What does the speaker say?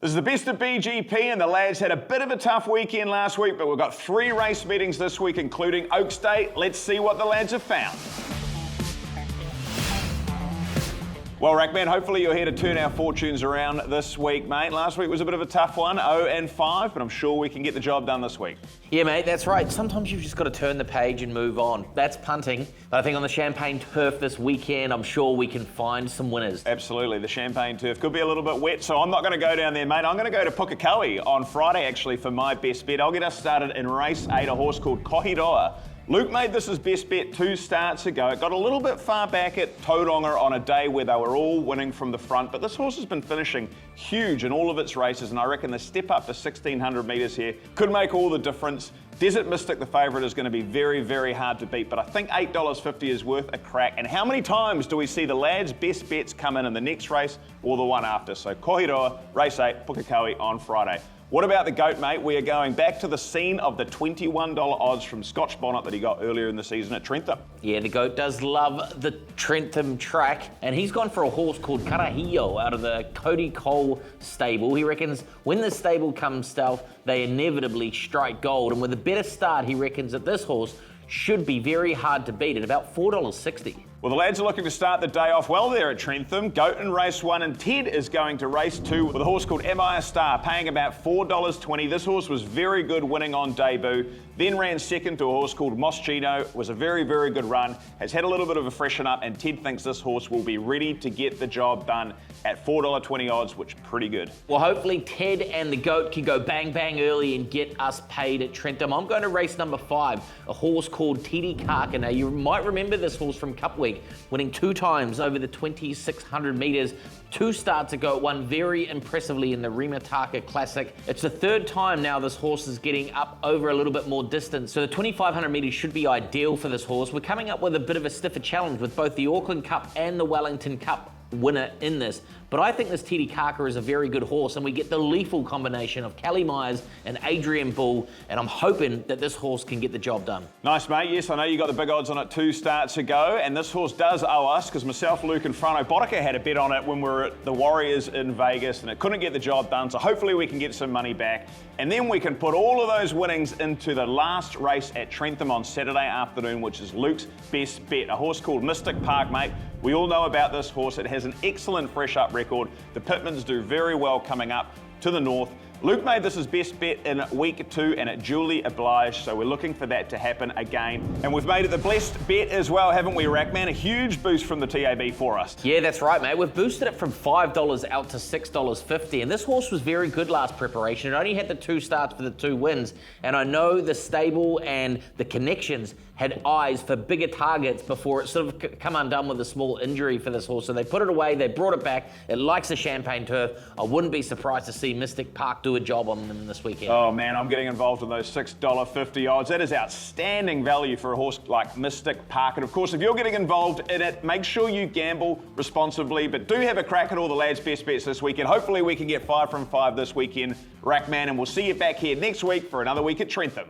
This is the best of BGP, and the lads had a bit of a tough weekend last week, but we've got 3 race meetings this week, including Oaks Day. Let's see what the lads have found. Well, Rackman, hopefully you're here to turn our fortunes around this week, mate. Last week was a bit of a tough one, 0-5, but I'm sure we can get the job done this week. Yeah, mate, that's right. Sometimes you've just got to turn the page and move on. That's punting. But I think on the Champagne Turf this weekend, I'm sure we can find some winners. Absolutely. The Champagne Turf could be a little bit wet, so I'm not going to go down there, mate. I'm going to go to Pukekohe on Friday, actually, for my best bet. I'll get us started in race 8, a horse called Kohe. Luke made this his best bet 2 starts ago. It got a little bit far back at Tauranga on a day where they were all winning from the front, but this horse has been finishing huge in all of its races, and I reckon the step up to 1,600 metres here could make all the difference. Desert Mystic, the favourite, is going to be very, very hard to beat, but I think $8.50 is worth a crack. And how many times do we see the lads' best bets come in the next race or the one after? So Kohe, race 8, Pukekohe on Friday. What about the goat, mate? We are going back to the scene of the $21 odds from Scotch Bonnet that he got earlier in the season at Trentham. Yeah, the goat does love the Trentham track, and he's gone for a horse called Karahio out of the Cody Cole stable. He reckons when the stable comes stealth, they inevitably strike gold, and with a better start, he reckons that this horse should be very hard to beat at about $4.60. Well, the lads are looking to start the day off well there at Trentham. Goat in race 1, and Ted is going to race 2 with a horse called Am I a Star, paying about $4.20. This horse was very good winning on debut, then ran second to a horse called Moschino. Was a very, very good run, has had a little bit of a freshen up, and Ted thinks this horse will be ready to get the job done at $4.20 odds, which is pretty good. Well, hopefully Ted and the goat can go bang bang early and get us paid at Trentham. I'm going to race number 5, a horse called Titi Kaka. Now, you might remember this horse from Cup Week, winning 2 times over the 2,600 metres. 2 starts ago, it won very impressively in the Rimataka Classic. It's the 3rd time now this horse is getting up over a little bit more distance, so the 2,500 metres should be ideal for this horse. We're coming up with a bit of a stiffer challenge with both the Auckland Cup and the Wellington Cup winner in this, but I think this Titi Kaka is a very good horse, and we get the lethal combination of Callie Myers and Adrian Bull, and I'm hoping that this horse can get the job done. Nice, mate. Yes, I know you got the big odds on it 2 starts ago, and this horse does owe us, because myself, Luke, and Frano Boddicker had a bet on it when we were at the Warriors in Vegas, and it couldn't get the job done, so hopefully we can get some money back, and then we can put all of those winnings into the last race at Trentham on Saturday afternoon, which is Luke's best bet, a horse called Mystic Park, mate. We all know about this horse. It has an excellent fresh-up record. The Pitmans do very well coming up to the north. Luke made this his best bet in week 2, and it duly obliged, so we're looking for that to happen again. And we've made it the blessed bet as well, haven't we, Rackman? A huge boost from the TAB for us. Yeah, that's right, mate. We've boosted it from $5 out to $6.50, and this horse was very good last preparation. It only had the 2 starts for the 2 wins, and I know the stable and the connections had eyes for bigger targets before it sort of come undone with a small injury for this horse. So they put it away, they brought it back. It likes the Champagne Turf. I wouldn't be surprised to see Mystic Park do a job on them this weekend. Oh man, I'm getting involved in those $6.50 odds. That is outstanding value for a horse like Mystic Park. And of course, if you're getting involved in it, make sure you gamble responsibly, but do have a crack at all the lads' best bets this weekend. Hopefully we can get 5 from 5 this weekend, Rackman, and we'll see you back here next week for another week at Trentham.